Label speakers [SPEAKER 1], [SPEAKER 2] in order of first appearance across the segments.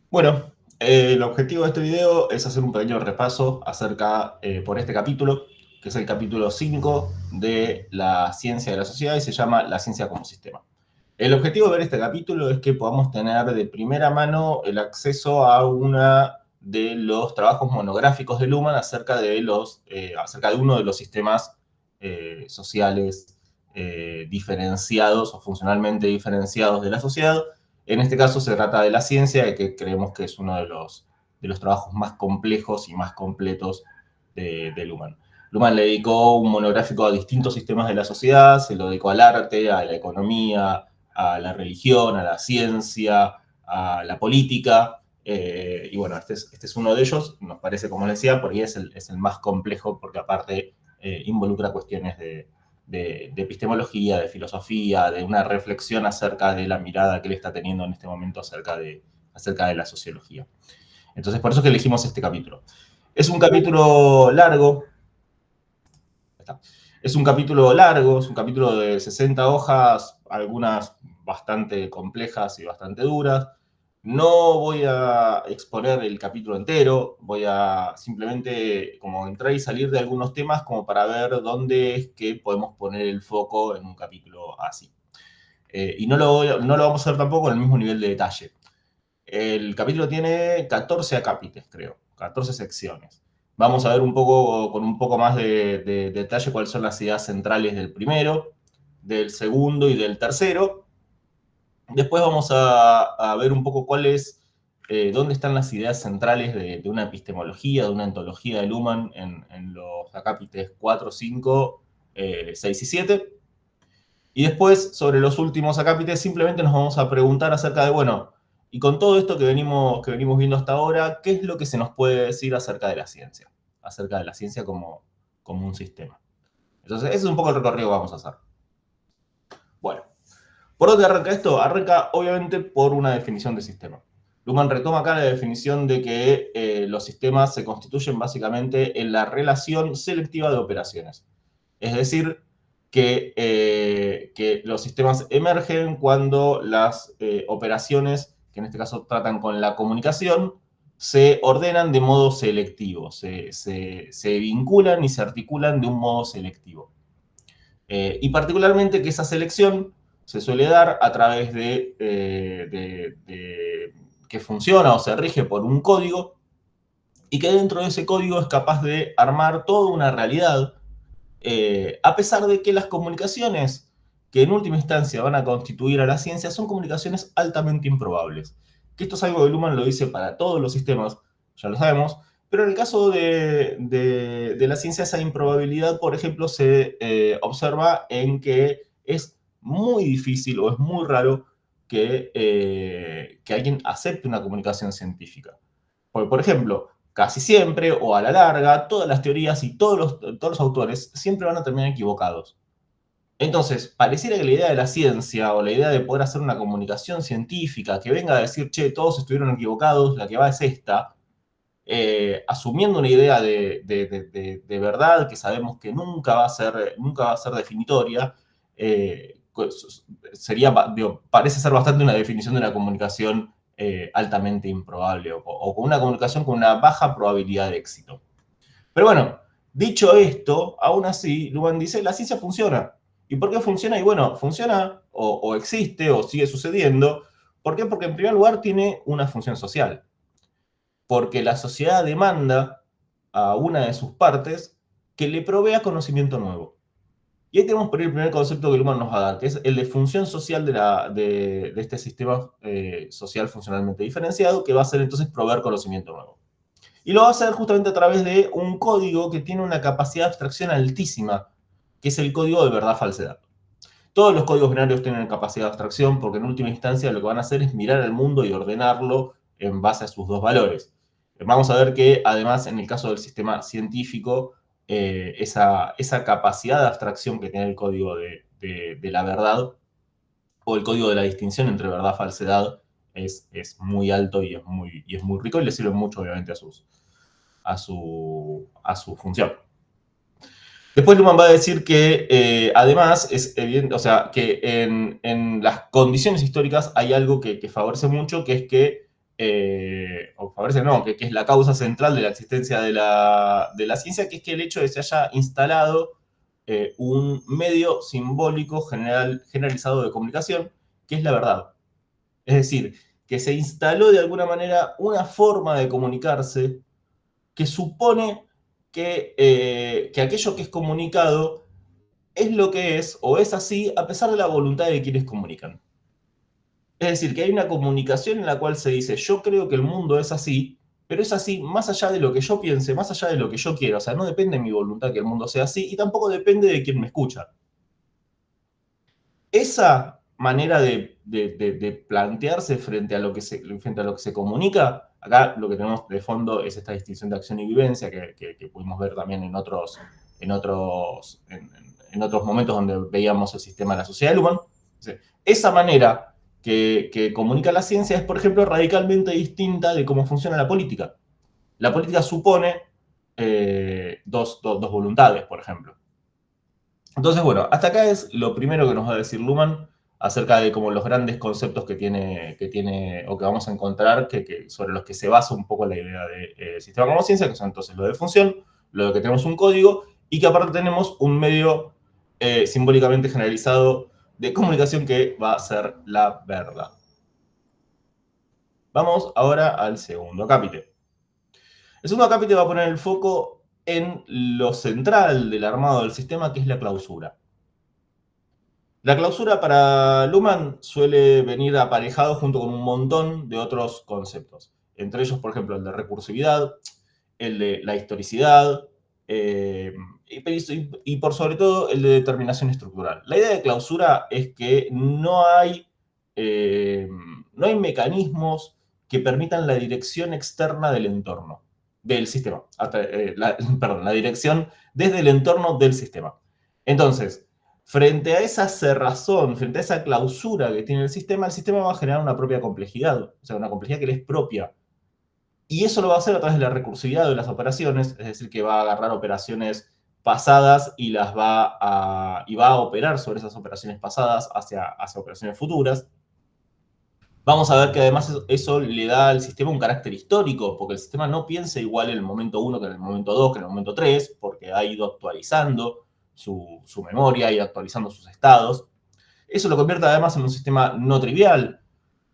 [SPEAKER 1] Bueno, el objetivo de este video es hacer un pequeño repaso acerca, por este capítulo, que es el capítulo 5 de la ciencia de la sociedad y se llama La ciencia como sistema. El objetivo de ver este capítulo es que podamos tener de primera mano el acceso a uno de los trabajos monográficos de Luhmann acerca de uno de los sistemas sociales diferenciados o funcionalmente diferenciados de la sociedad. En este caso se trata de la ciencia, que creemos que es uno de los trabajos más complejos y más completos de Luhmann. Luhmann le dedicó un monográfico a distintos sistemas de la sociedad, se lo dedicó al arte, a la economía, a la religión, a la ciencia, a la política. Y bueno, este es uno de ellos, nos parece, como les decía, porque es el más complejo, porque aparte involucra cuestiones de epistemología, de filosofía, de una reflexión acerca de la mirada que él está teniendo en este momento acerca de la sociología. Entonces, por eso es que elegimos este capítulo. Es un capítulo largo. Es un capítulo largo, es un capítulo de 60 hojas, algunas bastante complejas y bastante duras. No voy a exponer el capítulo entero, voy a simplemente como entrar y salir de algunos temas como para ver dónde es que podemos poner el foco en un capítulo así. Y no lo vamos a hacer tampoco en el mismo nivel de detalle. El capítulo tiene 14 acápites, creo, 14 secciones. Vamos a ver con un poco más de detalle cuáles son las ideas centrales del primero, del segundo y del tercero. Después vamos a ver un poco dónde están las ideas centrales de una epistemología, de una ontología de Luhmann en los acápites 4, 5, 6 y 7. Y después, sobre los últimos acápites, simplemente nos vamos a preguntar acerca de, bueno, y con todo esto que venimos viendo hasta ahora, ¿qué es lo que se nos puede decir acerca de la ciencia? Acerca de la ciencia como un sistema. Entonces, ese es un poco el recorrido que vamos a hacer. Bueno, ¿por dónde arranca esto? Arranca, obviamente, por una definición de sistema. Luhmann retoma acá la definición de que los sistemas se constituyen básicamente en la relación selectiva de operaciones. Es decir, que los sistemas emergen cuando las operaciones, que en este caso tratan con la comunicación, se ordenan de modo selectivo, se vinculan y se articulan de un modo selectivo. Y particularmente que esa selección se suele dar a través de que funciona o se rige por un código y que dentro de ese código es capaz de armar toda una realidad, a pesar de que las comunicaciones que en última instancia van a constituir a la ciencia son comunicaciones altamente improbables. Que esto es algo que Luhmann lo dice para todos los sistemas, ya lo sabemos, pero en el caso de la ciencia esa improbabilidad, por ejemplo, se observa en que es muy difícil o es muy raro que alguien acepte una comunicación científica. Porque, por ejemplo, casi siempre o a la larga, todas las teorías y todos los autores siempre van a terminar equivocados. Entonces, pareciera que la idea de la ciencia o la idea de poder hacer una comunicación científica que venga a decir, che, todos estuvieron equivocados, la que va es esta, asumiendo una idea de verdad que sabemos que nunca va a ser definitoria, parece ser bastante una definición de una comunicación altamente improbable o con una comunicación con una baja probabilidad de éxito. Pero bueno, dicho esto, aún así, Luhmann dice, la ciencia funciona. ¿Y por qué funciona? Y bueno, funciona o existe o sigue sucediendo. ¿Por qué? Porque en primer lugar tiene una función social. Porque la sociedad demanda a una de sus partes que le provea conocimiento nuevo. Y ahí tenemos por ahí el primer concepto que Luhmann nos va a dar, que es el de función social de este sistema social funcionalmente diferenciado, que va a ser entonces proveer conocimiento nuevo. Y lo va a hacer justamente a través de un código que tiene una capacidad de abstracción altísima, que es el código de verdad-falsedad. Todos los códigos binarios tienen capacidad de abstracción porque en última instancia lo que van a hacer es mirar al mundo y ordenarlo en base a sus dos valores. Vamos a ver que además en el caso del sistema científico, esa capacidad de abstracción que tiene el código de la verdad o el código de la distinción entre verdad-falsedad es muy alto y es muy rico y le sirve mucho obviamente a su función. Después Luhmann va a decir que además es evidente, o sea, que en las condiciones históricas hay algo que favorece mucho, que es que o favorece no, que es la causa central de la existencia de la ciencia, que es que el hecho de que se haya instalado un medio simbólico generalizado de comunicación, que es la verdad. Es decir, que se instaló de alguna manera una forma de comunicarse que supone que aquello que es comunicado es lo que es o es así a pesar de la voluntad de quienes comunican. Es decir, que hay una comunicación en la cual se dice, yo creo que el mundo es así, pero es así más allá de lo que yo piense, más allá de lo que yo quiera. O sea, no depende de mi voluntad que el mundo sea así y tampoco depende de quien me escucha. Esa manera de plantearse frente a lo que se comunica, acá lo que tenemos de fondo es esta distinción de acción y vivencia que pudimos ver también en otros momentos donde veíamos el sistema de la sociedad de Luhmann. Esa manera que comunica la ciencia es, por ejemplo, radicalmente distinta de cómo funciona la política. La política supone dos voluntades, por ejemplo. Entonces, bueno, hasta acá es lo primero que nos va a decir Luhmann acerca de como los grandes conceptos que tiene o que vamos a encontrar sobre los que se basa un poco la idea de sistema como ciencia, que son entonces lo de función, lo de que tenemos un código y que aparte tenemos un medio simbólicamente generalizado de comunicación que va a ser la verdad. Vamos ahora al segundo capítulo. El segundo capítulo va a poner el foco en lo central del armado del sistema, que es la clausura. La clausura para Luhmann suele venir aparejado junto con un montón de otros conceptos. Entre ellos, por ejemplo, el de recursividad, el de la historicidad y por sobre todo el de determinación estructural. La idea de clausura es que no hay mecanismos que permitan la dirección externa del entorno, del sistema. Perdón, la dirección desde el entorno del sistema. Entonces, frente a esa cerrazón, frente a esa clausura que tiene el sistema va a generar una propia complejidad, o sea, una complejidad que le es propia. Y eso lo va a hacer a través de la recursividad de las operaciones, es decir, que va a agarrar operaciones pasadas y va a operar sobre esas operaciones pasadas hacia operaciones futuras. Vamos a ver que además eso le da al sistema un carácter histórico, porque el sistema no piensa igual en el momento 1 que en el momento 2, que en el momento 3, porque ha ido actualizando su memoria, ha ido actualizando sus estados. Eso lo convierte además en un sistema no trivial,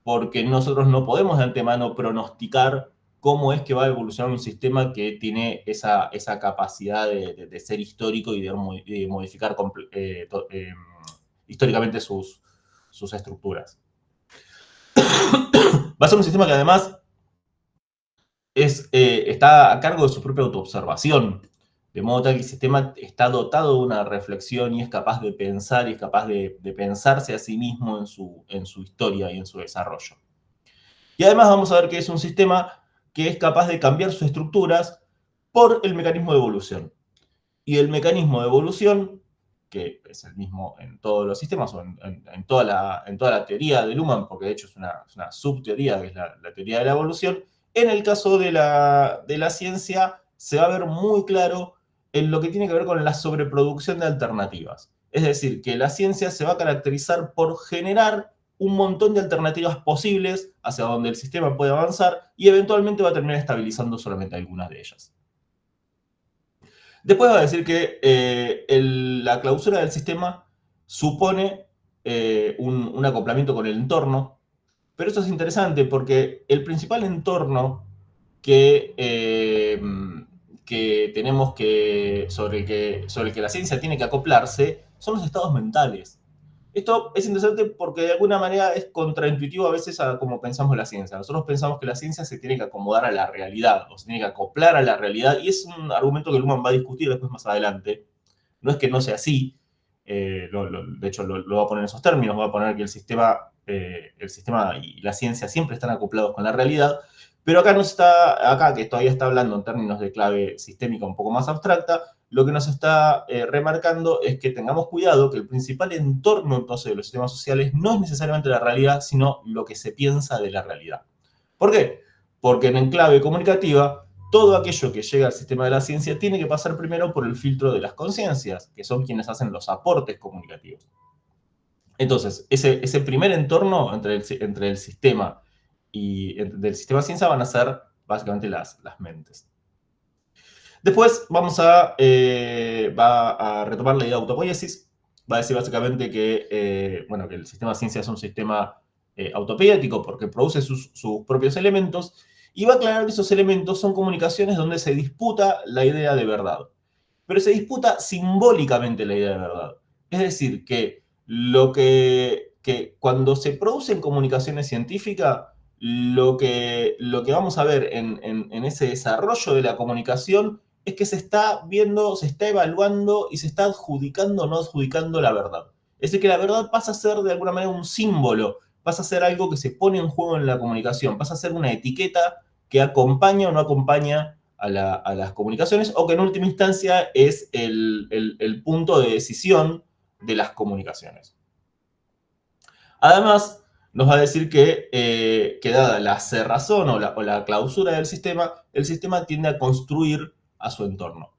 [SPEAKER 1] porque nosotros no podemos de antemano pronosticar cómo es que va a evolucionar un sistema que tiene esa capacidad de ser histórico y de modificar históricamente sus estructuras. Va a ser un sistema que además está a cargo de su propia autoobservación, de modo tal que el sistema está dotado de una reflexión y es capaz de pensar y es capaz de pensarse a sí mismo en su historia y en su desarrollo. Y además vamos a ver que es un sistema que es capaz de cambiar sus estructuras por el mecanismo de evolución. Y el mecanismo de evolución, que es el mismo en todos los sistemas o en toda la teoría de Luhmann, porque de hecho es una subteoría, que es la teoría de la evolución, en el caso de la ciencia se va a ver muy claro en lo que tiene que ver con la sobreproducción de alternativas. Es decir, que la ciencia se va a caracterizar por generar un montón de alternativas posibles hacia donde el sistema puede avanzar y eventualmente va a terminar estabilizando solamente algunas de ellas. Después va a decir que la clausura del sistema supone un acoplamiento con el entorno, pero eso es interesante porque el principal entorno que tenemos sobre el que la ciencia tiene que acoplarse son los estados mentales. Esto es interesante porque de alguna manera es contraintuitivo a veces a cómo pensamos la ciencia. Nosotros pensamos que la ciencia se tiene que acomodar a la realidad, o se tiene que acoplar a la realidad, y es un argumento que Luhmann va a discutir después más adelante. No es que no sea así, de hecho lo va a poner en esos términos, va a poner que el sistema y la ciencia siempre están acoplados con la realidad, pero acá que todavía está hablando en términos de clave sistémica un poco más abstracta, lo que nos está remarcando es que tengamos cuidado que el principal entorno entonces de los sistemas sociales no es necesariamente la realidad, sino lo que se piensa de la realidad. ¿Por qué? Porque en clave comunicativa, todo aquello que llega al sistema de la ciencia tiene que pasar primero por el filtro de las conciencias, que son quienes hacen los aportes comunicativos. Entonces, ese primer entorno entre el sistema del sistema ciencia van a ser básicamente las mentes. Después va a retomar la idea de autopoiesis. Va a decir básicamente que, bueno, que el sistema ciencia es un sistema autopoético porque produce sus propios elementos, y va a aclarar que esos elementos son comunicaciones donde se disputa la idea de verdad. Pero se disputa simbólicamente la idea de verdad. Es decir, que cuando se producen comunicaciones científicas, lo que vamos a ver en ese desarrollo de la comunicación es que se está viendo, se está evaluando y se está adjudicando o no adjudicando la verdad. Es decir, que la verdad pasa a ser de alguna manera un símbolo, pasa a ser algo que se pone en juego en la comunicación, pasa a ser una etiqueta que acompaña o no acompaña a las comunicaciones, o que en última instancia es el punto de decisión de las comunicaciones. Además, nos va a decir que dada la cerrazón o la clausura del sistema, el sistema tiende a construir a su entorno.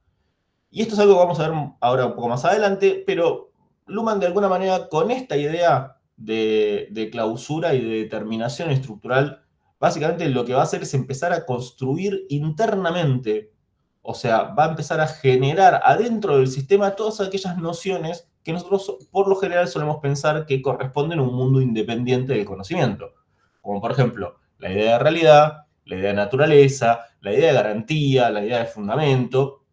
[SPEAKER 1] Y esto es algo que vamos a ver ahora un poco más adelante, pero Luhmann de alguna manera con esta idea de clausura y de determinación estructural, básicamente lo que va a hacer es empezar a construir internamente, o sea, va a empezar a generar adentro del sistema todas aquellas nociones que nosotros por lo general solemos pensar que corresponden a un mundo independiente del conocimiento. Como por ejemplo, la idea de realidad, la idea de naturaleza, la idea de garantía, la idea de fundamento.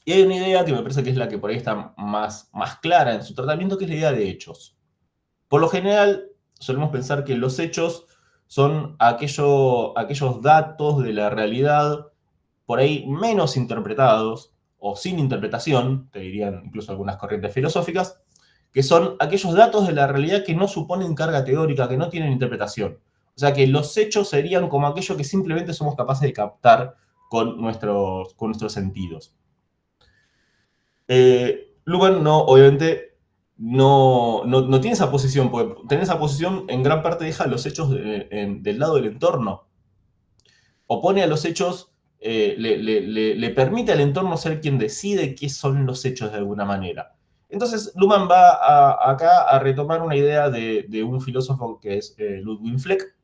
[SPEAKER 1] Y hay una idea que me parece que es la que por ahí está más clara en su tratamiento, que es la idea de hechos. Por lo general, solemos pensar que los hechos son aquellos datos de la realidad por ahí menos interpretados o sin interpretación, te dirían incluso algunas corrientes filosóficas, que son aquellos datos de la realidad que no suponen carga teórica, que no tienen interpretación. O sea que los hechos serían como aquello que simplemente somos capaces de captar con nuestros sentidos. Luhmann no, obviamente, no tiene esa posición, porque tener esa posición en gran parte deja los hechos del lado del entorno. Opone a los hechos, le permite al entorno ser quien decide qué son los hechos de alguna manera. Entonces, Luhmann va acá a retomar una idea de un filósofo que es Ludwig Fleck,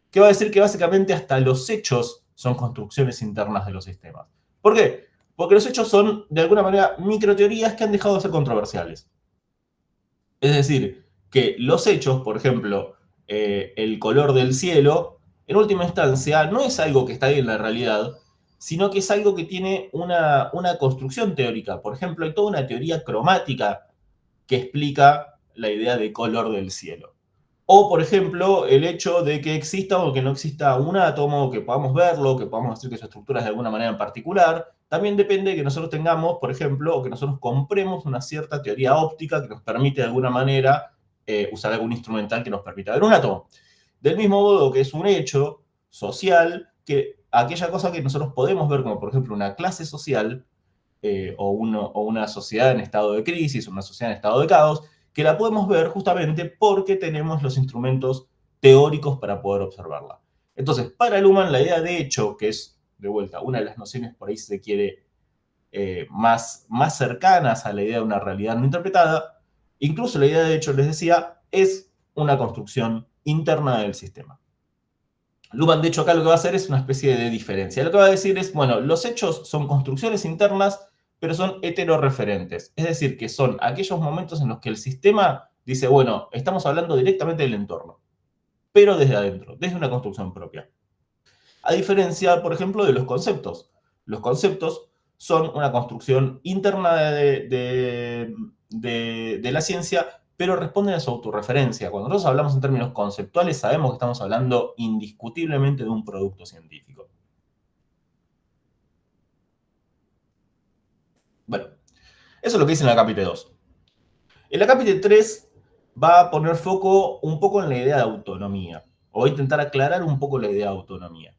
[SPEAKER 1] que va a decir que básicamente hasta los hechos son construcciones internas de los sistemas. ¿Por qué? Porque los hechos son, de alguna manera, microteorías que han dejado de ser controversiales. Es decir, que los hechos, por ejemplo, el color del cielo, en última instancia, no es algo que está ahí en la realidad, sino que es algo que tiene una construcción teórica. Por ejemplo, hay toda una teoría cromática que explica la idea de color del cielo. O, por ejemplo, el hecho de que exista o que no exista un átomo, que podamos verlo, que podamos decir que su estructura es de alguna manera en particular, también depende de que nosotros tengamos, por ejemplo, o que nosotros compremos una cierta teoría óptica que nos permite de alguna manera usar algún instrumental que nos permita ver un átomo. Del mismo modo que es un hecho social que aquella cosa que nosotros podemos ver, como por ejemplo una clase social, o una sociedad en estado de crisis, una sociedad en estado de caos, que la podemos ver justamente porque tenemos los instrumentos teóricos para poder observarla. Entonces, para Luhmann, la idea de hecho, que es, de vuelta, una de las nociones por ahí se quiere más cercanas a la idea de una realidad no interpretada, incluso la idea de hecho, les decía, es una construcción interna del sistema. Luhmann, de hecho, acá lo que va a hacer es una especie de diferencia. Lo que va a decir es, bueno, los hechos son construcciones internas, pero son heteroreferentes. Es decir, que son aquellos momentos en los que el sistema dice, bueno, estamos hablando directamente del entorno, pero desde adentro, desde una construcción propia. A diferencia, por ejemplo, de los conceptos. Los conceptos son una construcción interna de la ciencia, pero responden a su autorreferencia. Cuando nosotros hablamos en términos conceptuales, sabemos que estamos hablando indiscutiblemente de un producto científico. Bueno, eso es lo que dice en la Capite 2. En la Capite 3 va a poner foco un poco en la idea de autonomía, o va a intentar aclarar un poco la idea de autonomía.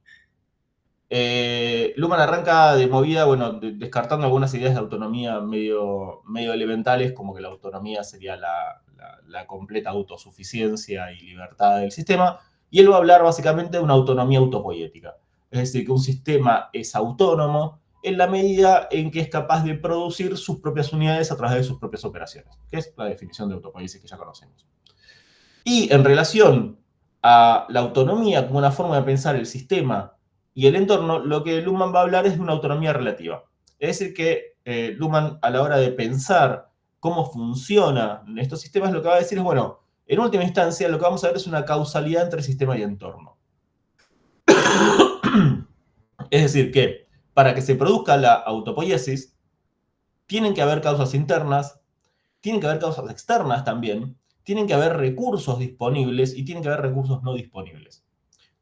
[SPEAKER 1] Luhmann arranca de movida, bueno, descartando algunas ideas de autonomía medio elementales, como que la autonomía sería la completa autosuficiencia y libertad del sistema, y él va a hablar básicamente de una autonomía autopoética. Es decir, que un sistema es autónomo en la medida en que es capaz de producir sus propias unidades a través de sus propias operaciones, que es la definición de autopoiesis que ya conocemos. Y en relación a la autonomía como una forma de pensar el sistema y el entorno, lo que Luhmann va a hablar es de una autonomía relativa. Es decir, que Luhmann, a la hora de pensar cómo funcionan estos sistemas, lo que va a decir es, bueno, en última instancia, lo que vamos a ver es una causalidad entre sistema y entorno. Es decir, que para que se produzca la autopoiesis, tienen que haber causas internas, tienen que haber causas externas también, tienen que haber recursos disponibles y tienen que haber recursos no disponibles.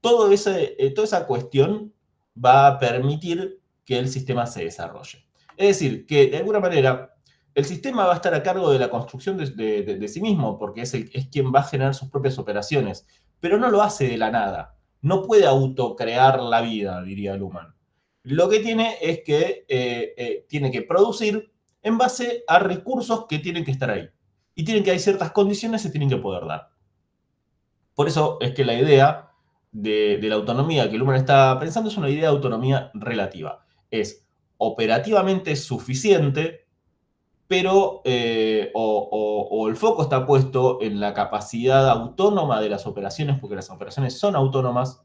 [SPEAKER 1] Toda esa cuestión va a permitir que el sistema se desarrolle. Es decir, que de alguna manera el sistema va a estar a cargo de la construcción de sí mismo, porque es quien va a generar sus propias operaciones, pero no lo hace de la nada. No puede autocrear la vida, diría Luhmann. Lo que tiene es que tiene que producir en base a recursos que tienen que estar ahí. Y tienen que hay ciertas condiciones que se tienen que poder dar. Por eso es que la idea de la autonomía que Luhmann está pensando es una idea de autonomía relativa. Es operativamente suficiente, pero o el foco está puesto en la capacidad autónoma de las operaciones, porque las operaciones son autónomas,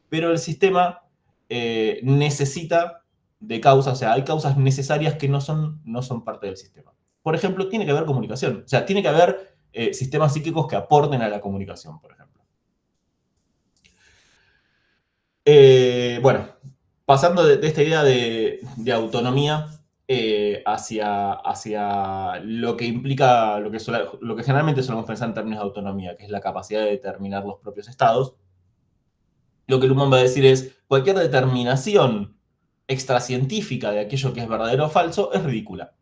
[SPEAKER 1] pero el sistema necesita de causas, o sea, hay causas necesarias que no son parte del sistema. Por ejemplo, tiene que haber comunicación, o sea, tiene que haber sistemas psíquicos que aporten a la comunicación, por ejemplo. Bueno, pasando de esta idea de autonomía hacia lo que implica, lo que generalmente solemos pensar en términos de autonomía, que es la capacidad de determinar los propios estados, lo que Luhmann va a decir es, cualquier determinación extracientífica de aquello que es verdadero o falso es ridícula.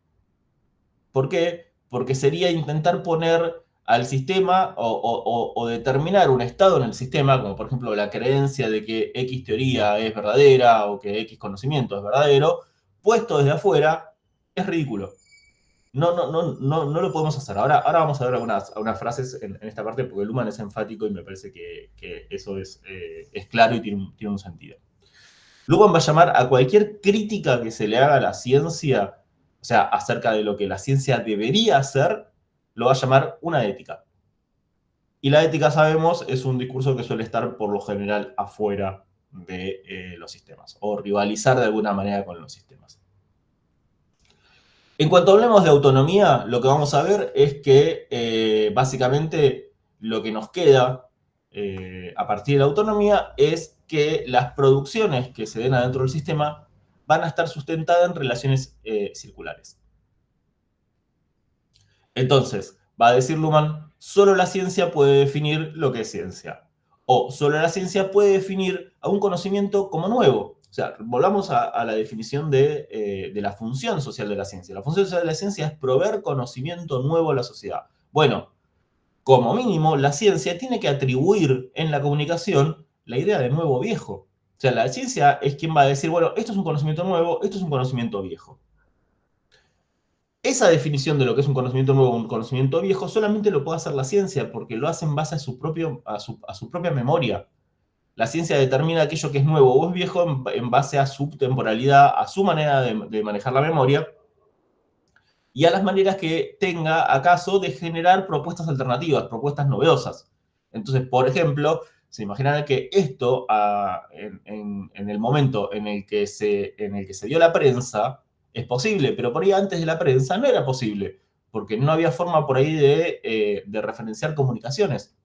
[SPEAKER 1] ¿Por qué? Porque sería intentar poner al sistema o determinar un estado en el sistema, como por ejemplo la creencia de que X teoría es verdadera o que X conocimiento es verdadero, puesto desde afuera, es ridículo. No lo podemos hacer. Ahora vamos a ver algunas frases en esta parte, porque Luhmann es enfático y me parece que eso es claro y tiene un sentido. Luhmann va a llamar a cualquier crítica que se le haga a la ciencia, o sea, acerca de lo que la ciencia debería hacer, lo va a llamar una ética. Y la ética, sabemos, es un discurso que suele estar por lo general afuera de los sistemas, o rivalizar de alguna manera con los sistemas. En cuanto hablemos de autonomía, lo que vamos a ver es que básicamente lo que nos queda a partir de la autonomía es que las producciones que se den adentro del sistema van a estar sustentadas en relaciones circulares. Entonces, va a decir Luhmann, solo la ciencia puede definir lo que es ciencia. O solo la ciencia puede definir a un conocimiento como nuevo. O sea, volvamos a la definición de la función social de la ciencia. La función social de la ciencia es proveer conocimiento nuevo a la sociedad. Bueno, como mínimo, la ciencia tiene que atribuir en la comunicación la idea de nuevo viejo. O sea, la ciencia es quien va a decir, bueno, esto es un conocimiento nuevo, esto es un conocimiento viejo. Esa definición de lo que es un conocimiento nuevo o un conocimiento viejo solamente lo puede hacer la ciencia, porque lo hace en base a su propia memoria. La ciencia determina aquello que es nuevo o es viejo en base a su temporalidad, a su manera de manejar la memoria y a las maneras que tenga acaso de generar propuestas alternativas, propuestas novedosas. Entonces, por ejemplo, se imaginarán que esto, en el momento en el que se dio la prensa, es posible, pero por ahí antes de la prensa no era posible, porque no había forma por ahí de referenciar comunicaciones.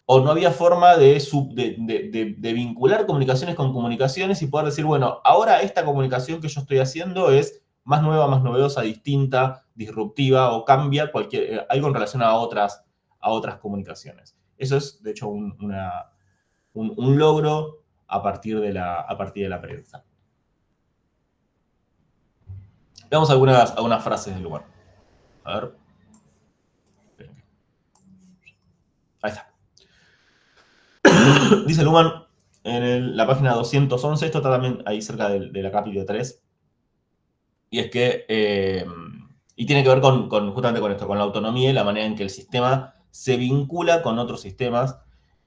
[SPEAKER 1] O no había forma de vincular comunicaciones con comunicaciones y poder decir, bueno, ahora esta comunicación que yo estoy haciendo es más nueva, más novedosa, distinta, disruptiva o cambia algo en relación a otras comunicaciones. Eso es, de hecho, un logro a partir de la prensa. Veamos algunas frases del lugar. A ver. Ahí está. Dice Luhmann en la página 211, esto está también ahí cerca de la capítulo 3, y es que, y tiene que ver justamente con esto, con la autonomía y la manera en que el sistema se vincula con otros sistemas.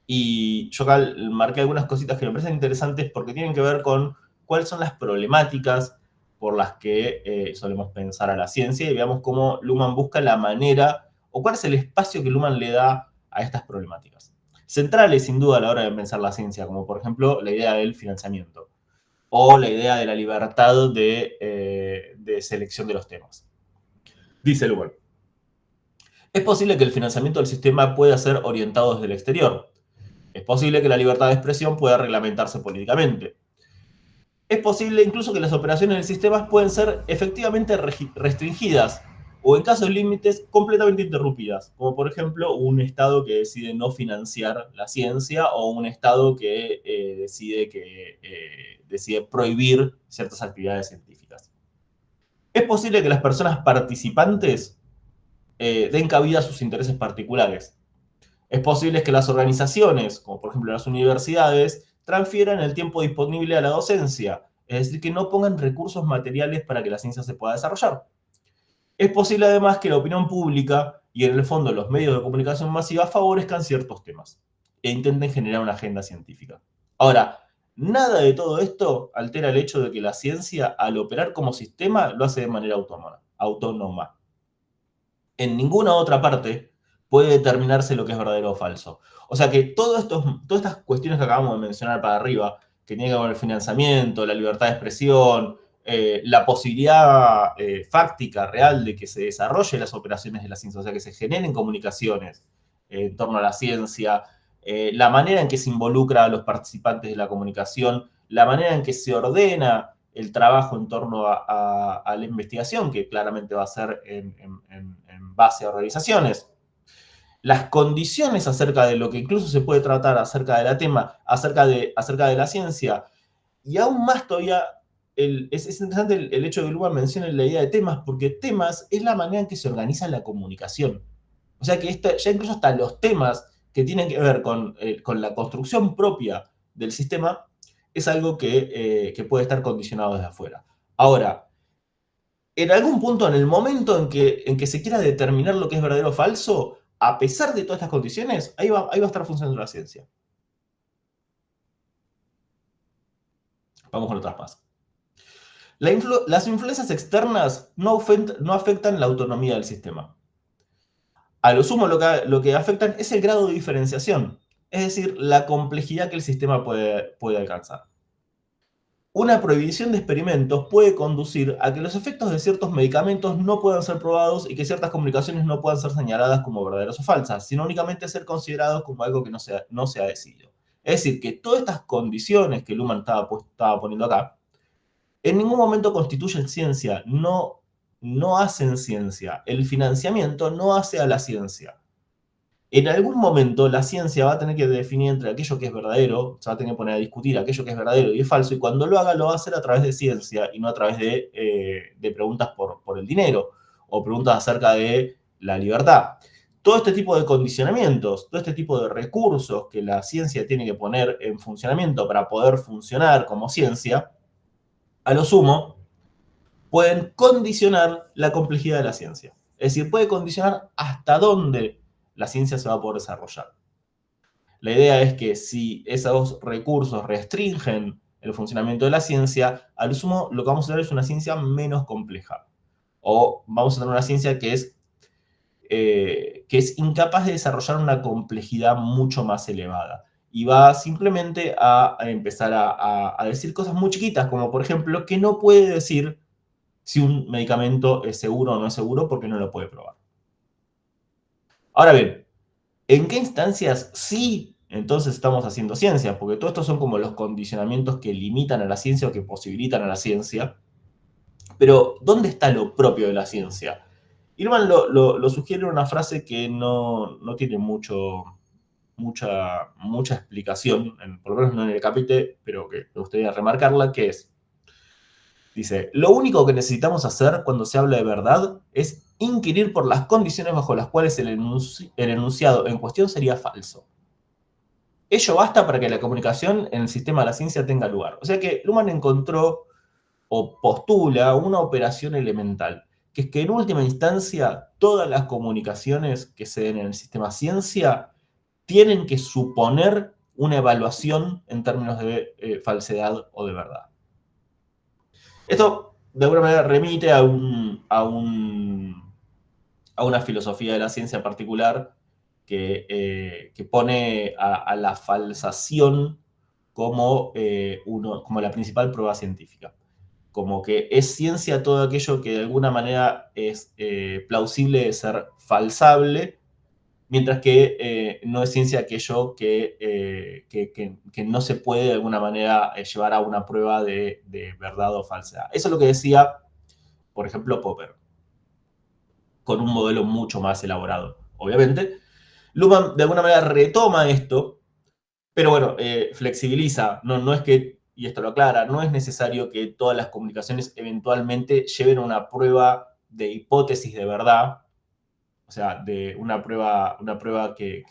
[SPEAKER 1] Y yo acá marqué algunas cositas que me parecen interesantes porque tienen que ver con cuáles son las problemáticas por las que solemos pensar a la ciencia y veamos cómo Luhmann busca la manera o cuál es el espacio que Luhmann le da a estas problemáticas. centrales, sin duda, a la hora de pensar la ciencia, como por ejemplo la idea del financiamiento o la idea de la libertad de selección de los temas. Dice Luhmann. Es posible que el financiamiento del sistema pueda ser orientado desde el exterior. Es posible que la libertad de expresión pueda reglamentarse políticamente. Es posible incluso que las operaciones del sistema pueden ser efectivamente restringidas o en casos límites completamente interrumpidas, como por ejemplo un Estado que decide no financiar la ciencia o un Estado que decide prohibir ciertas actividades científicas. Es posible que las personas participantes den cabida a sus intereses particulares. Es posible que las organizaciones, como por ejemplo las universidades, transfieran el tiempo disponible a la docencia, es decir, que no pongan recursos materiales para que la ciencia se pueda desarrollar. Es posible además que la opinión pública y en el fondo los medios de comunicación masiva favorezcan ciertos temas e intenten generar una agenda científica. Ahora, nada de todo esto altera el hecho de que la ciencia, al operar como sistema, lo hace de manera autónoma. En ninguna otra parte puede determinarse lo que es verdadero o falso. O sea que todas estas cuestiones que acabamos de mencionar para arriba, que tienen que ver con el financiamiento, la libertad de expresión, la posibilidad fáctica, real, de que se desarrollen las operaciones de la ciencia, o sea, que se generen comunicaciones en torno a la ciencia, la manera en que se involucra a los participantes de la comunicación, la manera en que se ordena el trabajo en torno a la investigación, que claramente va a ser en base a organizaciones. Las condiciones acerca de lo que incluso se puede tratar acerca de la tema, acerca de la ciencia, y aún más todavía, es interesante el hecho de que Luhmann mencione la idea de temas, porque temas es la manera en que se organiza la comunicación. O sea que ya incluso hasta los temas que tienen que ver con la construcción propia del sistema es algo que puede estar condicionado desde afuera. Ahora, en algún punto, en el momento en que se quiera determinar lo que es verdadero o falso, a pesar de todas estas condiciones, ahí va a estar funcionando la ciencia. Vamos con otras más. Las influencias externas no afectan la autonomía del sistema. A lo sumo, lo que afectan es el grado de diferenciación, es decir, la complejidad que el sistema puede alcanzar. Una prohibición de experimentos puede conducir a que los efectos de ciertos medicamentos no puedan ser probados y que ciertas comunicaciones no puedan ser señaladas como verdaderas o falsas, sino únicamente ser considerados como algo que no se ha decidido. Es decir, que todas estas condiciones que Luhmann estaba poniendo acá, en ningún momento constituyen ciencia, no hacen ciencia. El financiamiento no hace a la ciencia. En algún momento la ciencia va a tener que definir entre aquello que es verdadero, se va a tener que poner a discutir aquello que es verdadero y es falso, y cuando lo haga lo va a hacer a través de ciencia y no a través de preguntas por el dinero o preguntas acerca de la libertad. Todo este tipo de condicionamientos, todo este tipo de recursos que la ciencia tiene que poner en funcionamiento para poder funcionar como ciencia, a lo sumo, pueden condicionar la complejidad de la ciencia. Es decir, puede condicionar hasta dónde la ciencia se va a poder desarrollar. La idea es que si esos recursos restringen el funcionamiento de la ciencia, al sumo lo que vamos a tener es una ciencia menos compleja. O vamos a tener una ciencia que es incapaz de desarrollar una complejidad mucho más elevada. Y va simplemente a empezar a decir cosas muy chiquitas, como por ejemplo que no puede decir si un medicamento es seguro o no es seguro porque no lo puede probar. Ahora bien, ¿en qué instancias sí entonces estamos haciendo ciencia? Porque todos estos son como los condicionamientos que limitan a la ciencia o que posibilitan a la ciencia. Pero, ¿dónde está lo propio de la ciencia? Irman lo sugiere en una frase que no tiene mucha explicación, por lo menos no en el capítulo, pero que me gustaría remarcarla, que es, dice, lo único que necesitamos hacer cuando se habla de verdad es inquirir por las condiciones bajo las cuales el enunciado en cuestión sería falso. Ello basta para que la comunicación en el sistema de la ciencia tenga lugar. O sea que Luhmann encontró o postula una operación elemental, que es que en última instancia todas las comunicaciones que se den en el sistema ciencia tienen que suponer una evaluación en términos de falsedad o de verdad. Esto, de alguna manera, remite a una filosofía de la ciencia particular que pone a la falsación como, como la principal prueba científica. Como que es ciencia todo aquello que de alguna manera es plausible de ser falsable, mientras que no es ciencia aquello que no se puede de alguna manera llevar a una prueba de verdad o falsedad. Eso es lo que decía, por ejemplo, Popper, con un modelo mucho más elaborado, obviamente. Luhmann de alguna manera retoma esto, pero bueno, flexibiliza. No es que, y esto lo aclara, no es necesario que todas las comunicaciones eventualmente lleven a una prueba de hipótesis de verdad, o sea, de una prueba que,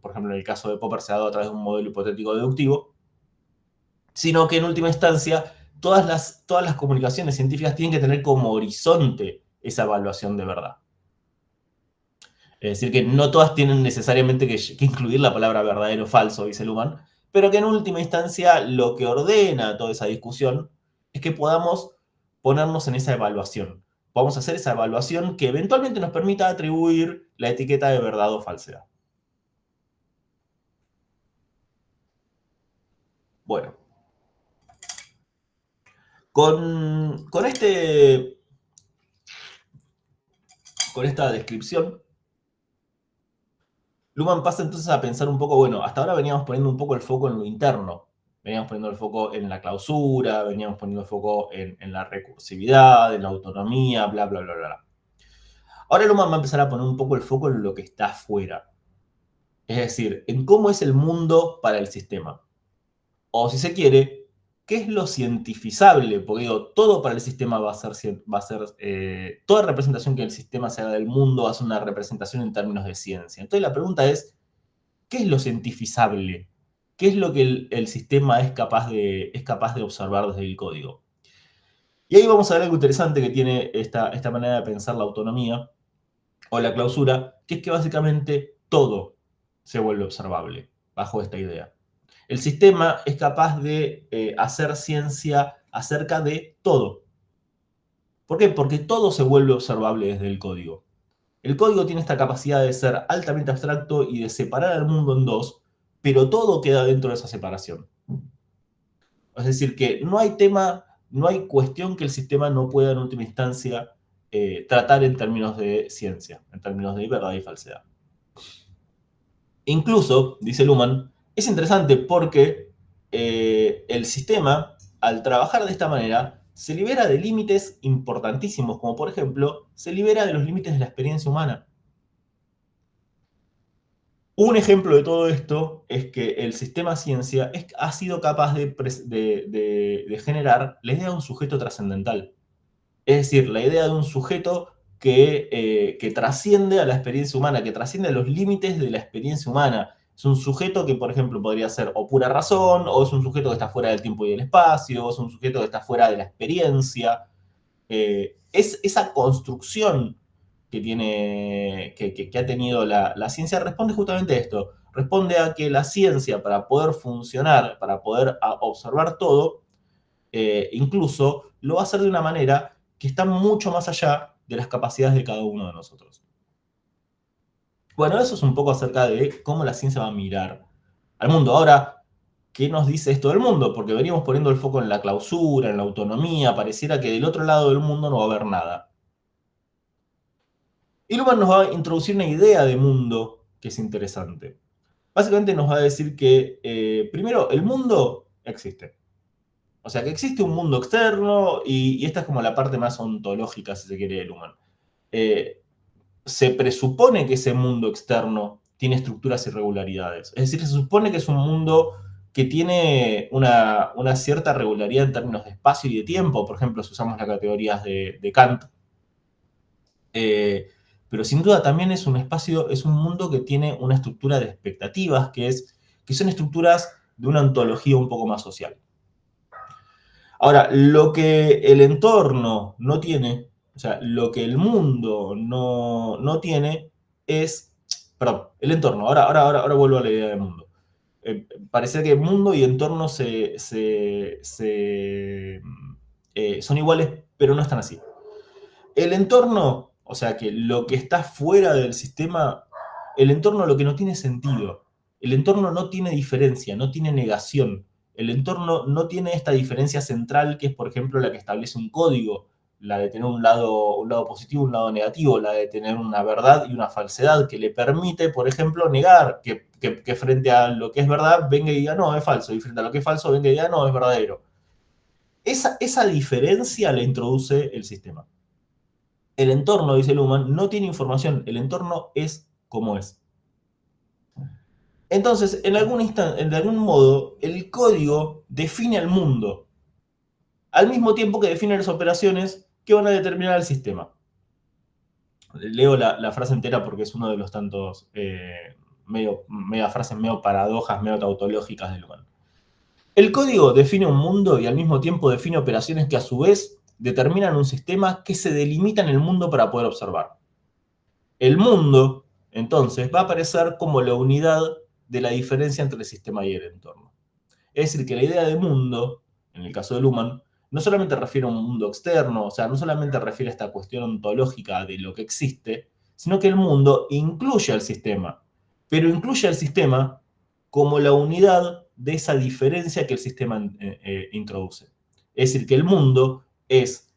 [SPEAKER 1] por ejemplo, en el caso de Popper se ha dado a través de un modelo hipotético deductivo, sino que en última instancia todas las comunicaciones científicas tienen que tener como horizonte esa evaluación de verdad. Es decir, que no todas tienen necesariamente que incluir la palabra verdadero o falso, dice Luhmann, pero que en última instancia lo que ordena toda esa discusión es que podamos ponernos en esa evaluación. Vamos a hacer esa evaluación que eventualmente nos permita atribuir la etiqueta de verdad o falsedad. Bueno, con esta descripción, Luhmann pasa entonces a pensar un poco, bueno, hasta ahora veníamos poniendo un poco el foco en lo interno, veníamos poniendo el foco en la clausura, veníamos poniendo el foco en la recursividad, en la autonomía, bla, bla, bla, bla. Ahora Luhmann va a empezar a poner un poco el foco en lo que está afuera, es decir, en cómo es el mundo para el sistema. O si se quiere, ¿qué es lo cientificable? Porque digo, todo para el sistema toda representación que el sistema se haga del mundo va a ser una representación en términos de ciencia. Entonces la pregunta es, ¿qué es lo cientificable? ¿Qué es lo que el sistema es capaz de observar desde el código? Y ahí vamos a ver algo interesante que tiene esta manera de pensar la autonomía o la clausura, que es que básicamente todo se vuelve observable bajo esta idea. El sistema es capaz de hacer ciencia acerca de todo. ¿Por qué? Porque todo se vuelve observable desde el código. El código tiene esta capacidad de ser altamente abstracto y de separar al mundo en dos, pero todo queda dentro de esa separación. Es decir, que no hay tema, no hay cuestión que el sistema no pueda en última instancia tratar en términos de ciencia, en términos de verdad y falsedad. Incluso, dice Luhmann, es interesante porque el sistema, al trabajar de esta manera, se libera de límites importantísimos, como por ejemplo, se libera de los límites de la experiencia humana. Un ejemplo de todo esto es que el sistema ciencia ha sido capaz de generar la idea de un sujeto trascendental. Es decir, la idea de un sujeto que trasciende a la experiencia humana, que trasciende a los límites de la experiencia humana. Es un sujeto que, por ejemplo, podría ser o pura razón, o es un sujeto que está fuera del tiempo y del espacio, o es un sujeto que está fuera de la experiencia. Es esa construcción que ha tenido la ciencia responde justamente a esto. Responde a que la ciencia, para poder funcionar, para poder observar todo, incluso lo va a hacer de una manera que está mucho más allá de las capacidades de cada uno de nosotros. Bueno, eso es un poco acerca de cómo la ciencia va a mirar al mundo. Ahora, ¿qué nos dice esto del mundo? Porque venimos poniendo el foco en la clausura, en la autonomía, pareciera que del otro lado del mundo no va a haber nada. Y Luhmann nos va a introducir una idea de mundo que es interesante. Básicamente nos va a decir que, primero, el mundo existe. O sea, que existe un mundo externo y esta es como la parte más ontológica, si se quiere, de Luhmann. Se presupone que ese mundo externo tiene estructuras y regularidades. Es decir, se supone que es un mundo que tiene una cierta regularidad en términos de espacio y de tiempo. Por ejemplo, si usamos las categorías de Kant. Pero sin duda también es un espacio, es un mundo que tiene una estructura de expectativas, que son estructuras de una ontología un poco más social. Ahora, lo que el entorno no tiene, o sea, lo que el mundo no tiene es, perdón, el entorno, ahora vuelvo a la idea del mundo. Parece que mundo y entorno son iguales, pero no están así. El entorno, o sea, que lo que está fuera del sistema, el entorno lo que no tiene sentido. El entorno no tiene diferencia, no tiene negación. El entorno no tiene esta diferencia central que es, por ejemplo, la que establece un código, la de tener un lado positivo, un lado negativo, la de tener una verdad y una falsedad que le permite, por ejemplo, negar que frente a lo que es verdad venga y diga no, es falso, y frente a lo que es falso venga y diga no, es verdadero. Esa diferencia la introduce el sistema. El entorno, dice Luhmann, no tiene información, el entorno es como es. Entonces, en algún modo, el código define al mundo, al mismo tiempo que define las operaciones que van a determinar el sistema. Leo la frase entera porque es uno de los tantos frases medio paradojas, medio tautológicas de Luhmann. El código define un mundo y al mismo tiempo define operaciones que a su vez determinan un sistema que se delimita en el mundo para poder observar. El mundo, entonces, va a aparecer como la unidad de la diferencia entre el sistema y el entorno. Es decir, que la idea de mundo, en el caso de Luhmann, no solamente refiere a un mundo externo, o sea, no solamente refiere a esta cuestión ontológica de lo que existe, sino que el mundo incluye al sistema, pero incluye al sistema como la unidad de esa diferencia que el sistema introduce. Es decir, que el mundo es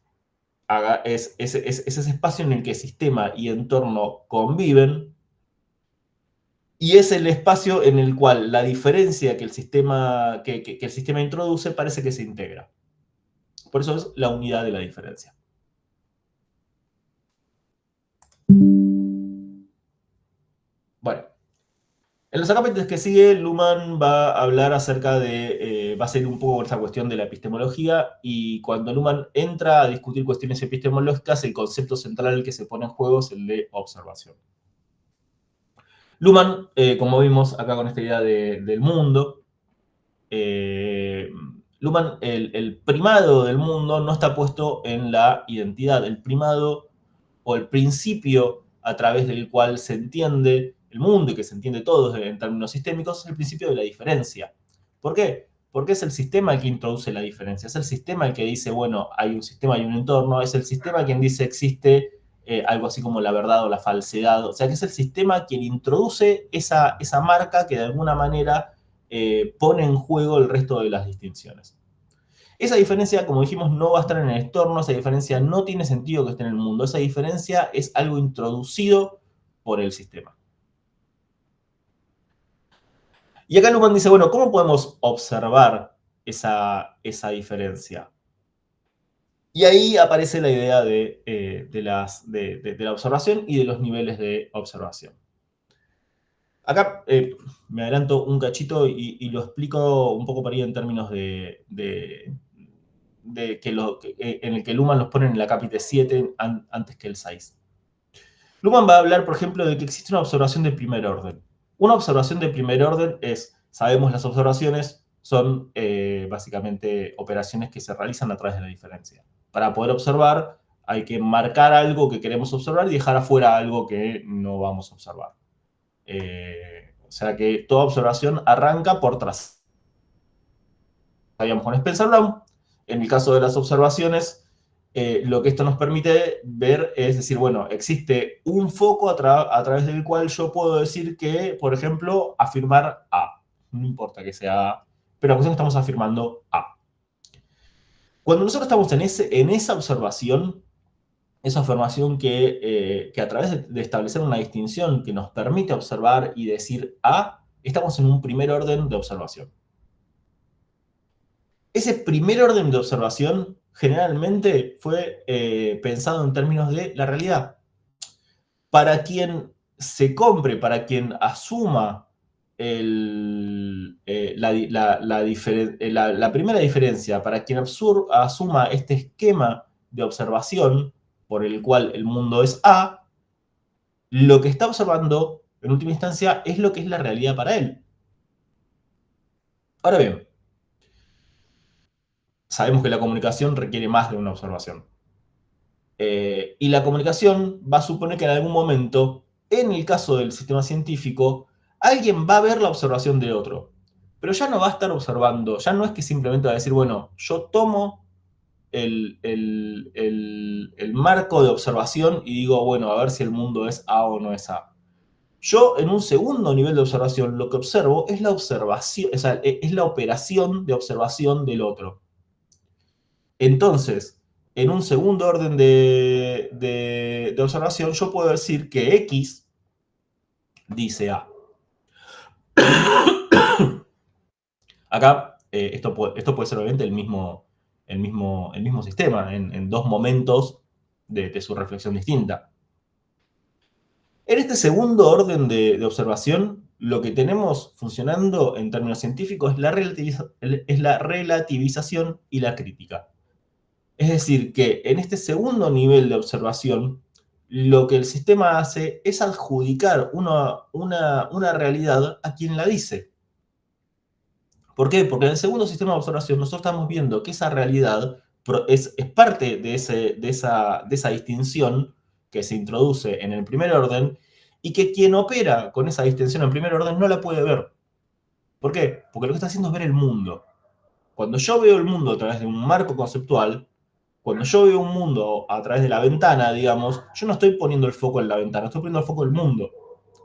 [SPEAKER 1] ese espacio en el que sistema y entorno conviven y es el espacio en el cual la diferencia que el sistema introduce parece que se integra. Por eso es la unidad de la diferencia. Bueno, en los capítulos que sigue, Luhmann va a hablar acerca de, va a ser un poco esa cuestión de la epistemología, y cuando Luhmann entra a discutir cuestiones epistemológicas, el concepto central que se pone en juego es el de observación. Luhmann, como vimos acá con esta idea del mundo, Luhmann, el primado del mundo no está puesto en la identidad. El primado o el principio a través del cual se entiende el mundo y que se entiende todo en términos sistémicos es el principio de la diferencia. ¿Por qué? Porque es el sistema el que introduce la diferencia. Es el sistema el que dice, bueno, hay un sistema y un entorno. Es el sistema quien dice existe algo así como la verdad o la falsedad. O sea, que es el sistema quien introduce esa marca que de alguna manera pone en juego el resto de las distinciones. Esa diferencia, como dijimos, no va a estar en el entorno, esa diferencia no tiene sentido que esté en el mundo, esa diferencia es algo introducido por el sistema. Y acá Luhmann dice, bueno, ¿cómo podemos observar esa diferencia? Y ahí aparece la idea de la observación y de los niveles de observación. Acá me adelanto un cachito y lo explico un poco por ahí en términos en el que Luhmann los pone en la capítulo 7 antes que el 6. Luhmann va a hablar, por ejemplo, de que existe una observación de primer orden. Una observación de primer orden es, sabemos las observaciones, son básicamente operaciones que se realizan a través de la diferencia. Para poder observar hay que marcar algo que queremos observar y dejar afuera algo que no vamos a observar. O sea que toda observación arranca por trazar. Sabíamos con Spencer Brown. En el caso de las observaciones, lo que esto nos permite ver es decir, bueno, existe un foco a través del cual yo puedo decir que, por ejemplo, afirmar A. No importa que sea A, pero la cuestión es que estamos afirmando A. Cuando nosotros estamos en esa observación, esa afirmación que a través de establecer una distinción que nos permite observar y decir A, estamos en un primer orden de observación. Ese primer orden de observación generalmente fue pensado en términos de la realidad. Para quien se compre, para quien asuma la primera diferencia, para quien asuma este esquema de observación por el cual el mundo es A, lo que está observando en última instancia es lo que es la realidad para él. Ahora bien, sabemos que la comunicación requiere más de una observación. Y la comunicación va a suponer que en algún momento, en el caso del sistema científico, alguien va a ver la observación de otro. Pero ya no va a estar observando, ya no es que simplemente va a decir, bueno, yo tomo el marco de observación y digo, bueno, a ver si el mundo es A o no es A. Yo, en un segundo nivel de observación, lo que observo es la observación, o sea, es la operación de observación del otro. Entonces, en un segundo orden de observación, yo puedo decir que X dice A. Acá, esto puede ser obviamente el mismo sistema, en dos momentos de su reflexión distinta. En este segundo orden de observación, lo que tenemos funcionando en términos científicos es la relativización y la crítica. Es decir, que en este segundo nivel de observación, lo que el sistema hace es adjudicar una realidad a quien la dice. ¿Por qué? Porque en el segundo sistema de observación nosotros estamos viendo que esa realidad es parte de esa distinción que se introduce en el primer orden y que quien opera con esa distinción en primer orden no la puede ver. ¿Por qué? Porque lo que está haciendo es ver el mundo. Cuando yo veo el mundo a través de un marco conceptual, cuando yo veo un mundo a través de la ventana, digamos, yo no estoy poniendo el foco en la ventana, estoy poniendo el foco en el mundo.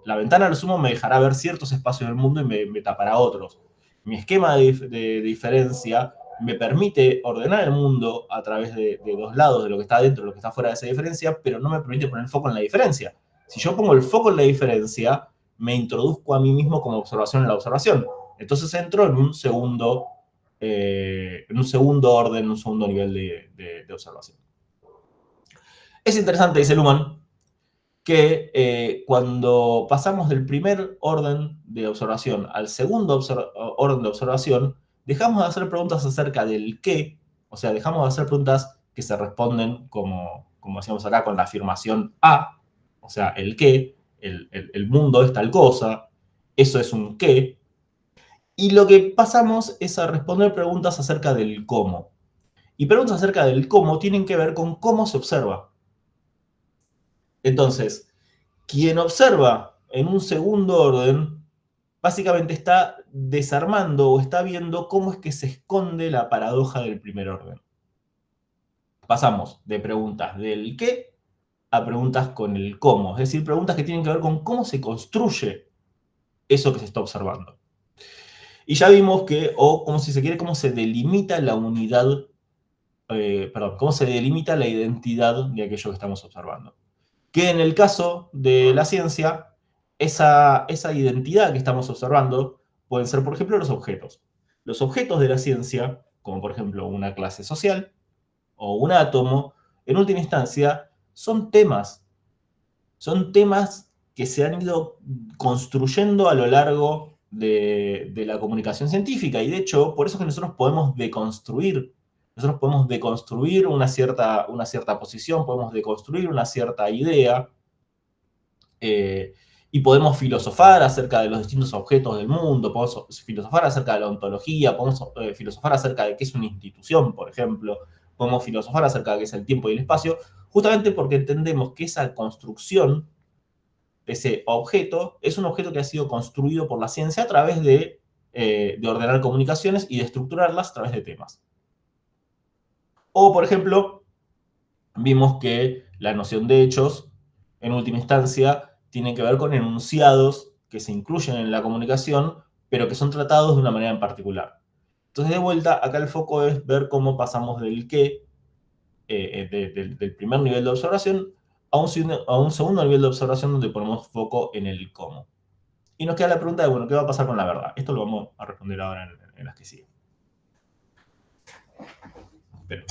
[SPEAKER 1] La ventana, al sumo, me dejará ver ciertos espacios del mundo y me tapará otros. Mi esquema de diferencia me permite ordenar el mundo a través de dos lados, de lo que está dentro y lo que está fuera de esa diferencia, pero no me permite poner el foco en la diferencia. Si yo pongo el foco en la diferencia, me introduzco a mí mismo como observación en la observación. Entonces entro en un segundo orden, un segundo nivel de observación. Es interesante, dice Luhmann, que cuando pasamos del primer orden de observación al segundo orden de observación, dejamos de hacer preguntas acerca del qué, o sea, dejamos de hacer preguntas que se responden como decíamos acá, con la afirmación A, o sea, el qué, el mundo es tal cosa, eso es un qué, y lo que pasamos es a responder preguntas acerca del cómo. Y preguntas acerca del cómo tienen que ver con cómo se observa. Entonces, quien observa en un segundo orden, básicamente está desarmando o está viendo cómo es que se esconde la paradoja del primer orden. Pasamos de preguntas del qué a preguntas con el cómo, es decir, preguntas que tienen que ver con cómo se construye eso que se está observando. Y ya vimos que, o como si se quiere, cómo se delimita la unidad, cómo se delimita la identidad de aquello que estamos observando. Que en el caso de la ciencia, esa identidad que estamos observando pueden ser, por ejemplo, los objetos. Los objetos de la ciencia, como por ejemplo una clase social o un átomo, en última instancia, son temas. Son temas que se han ido construyendo a lo largo de la comunicación científica. Y de hecho, por eso es que nosotros podemos deconstruir. Nosotros podemos deconstruir una cierta posición, podemos deconstruir una cierta idea, y podemos filosofar acerca de los distintos objetos del mundo, podemos filosofar acerca de la ontología, podemos filosofar acerca de qué es una institución, por ejemplo, podemos filosofar acerca de qué es el tiempo y el espacio, justamente porque entendemos que esa construcción, ese objeto, es un objeto que ha sido construido por la ciencia a través de ordenar comunicaciones y de estructurarlas a través de temas. O, por ejemplo, vimos que la noción de hechos, en última instancia, tiene que ver con enunciados que se incluyen en la comunicación, pero que son tratados de una manera en particular. Entonces, de vuelta, acá el foco es ver cómo pasamos del qué, del primer nivel de observación, a un segundo nivel de observación donde ponemos foco en el cómo. Y nos queda la pregunta de, bueno, ¿qué va a pasar con la verdad? Esto lo vamos a responder ahora en las que siguen. Pero...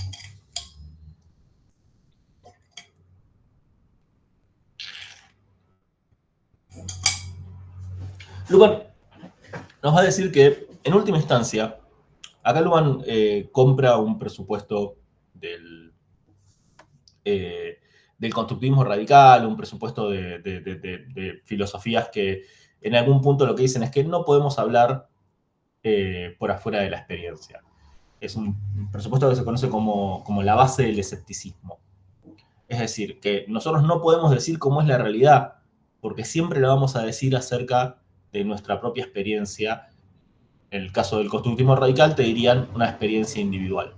[SPEAKER 1] Luhmann nos va a decir que, en última instancia, acá Luhmann compra un presupuesto del constructivismo radical, un presupuesto de filosofías que en algún punto lo que dicen es que no podemos hablar por afuera de la experiencia. Es un presupuesto que se conoce como la base del escepticismo. Es decir, que nosotros no podemos decir cómo es la realidad, porque siempre la vamos a decir acerca de nuestra propia experiencia. En el caso del constructivismo radical te dirían una experiencia individual.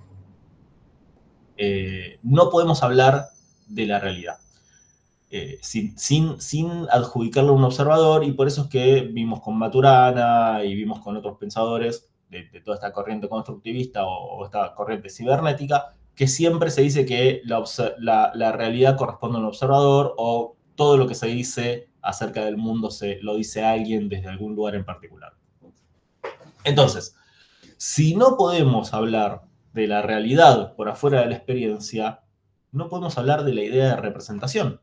[SPEAKER 1] No podemos hablar de la realidad. sin adjudicarle a un observador, y por eso es que vimos con Maturana y vimos con otros pensadores de toda esta corriente constructivista o esta corriente cibernética, que siempre se dice que la realidad corresponde a un observador, o todo lo que se dice acerca del mundo lo dice alguien desde algún lugar en particular. Entonces, si no podemos hablar de la realidad por afuera de la experiencia, no podemos hablar de la idea de representación.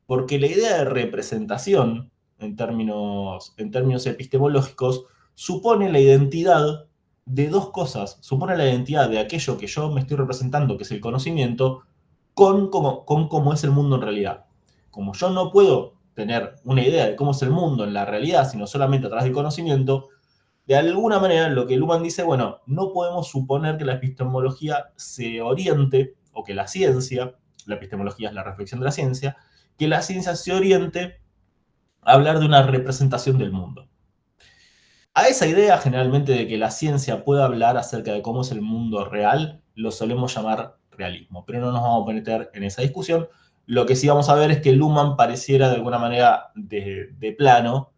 [SPEAKER 1] Porque la idea de representación, en términos epistemológicos, supone la identidad de dos cosas. Supone la identidad de aquello que yo me estoy representando, que es el conocimiento, con cómo es el mundo en realidad. Como yo no puedo tener una idea de cómo es el mundo en la realidad, sino solamente a través del conocimiento, de alguna manera lo que Luhmann dice, bueno, no podemos suponer que la epistemología se oriente, o que la ciencia, la epistemología es la reflexión de la ciencia, que la ciencia se oriente a hablar de una representación del mundo. A esa idea generalmente de que la ciencia pueda hablar acerca de cómo es el mundo real, lo solemos llamar realismo, pero no nos vamos a meter en esa discusión. Lo que sí vamos a ver es que Luhmann pareciera de alguna manera de plano